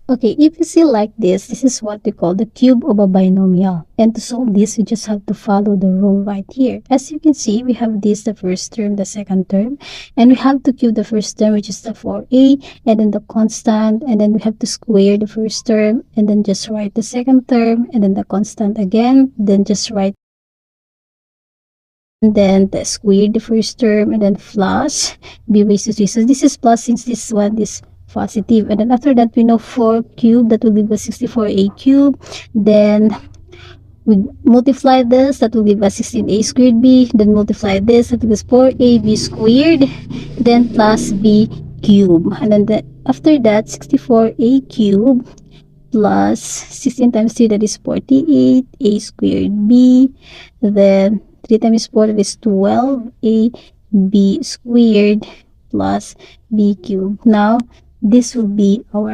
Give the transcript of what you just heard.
Okay, if you see like this is what we call the cube of a binomial. And to solve this, you just have to follow the rule right here. As you can see, we have this, the first term, the second term, and we have to cube the first term, which is the 4a, and then the constant, and then we have to square the first term, and then just write the second term, and then the constant again, then just write, and then the square the first term, and then plus b raised to 3. So this is plus since this one is positive. And then after that, we know 4 cubed, that will give us 64a cubed. Then we multiply this, that will give us 16a squared b. Then multiply this, that will give us 4ab squared. Then plus b cubed. And then after that, 64a cubed plus 16 times 3, that is 48, a squared b. Then 3 times 4, that is 12, a b squared plus b cubed. Now, this will be our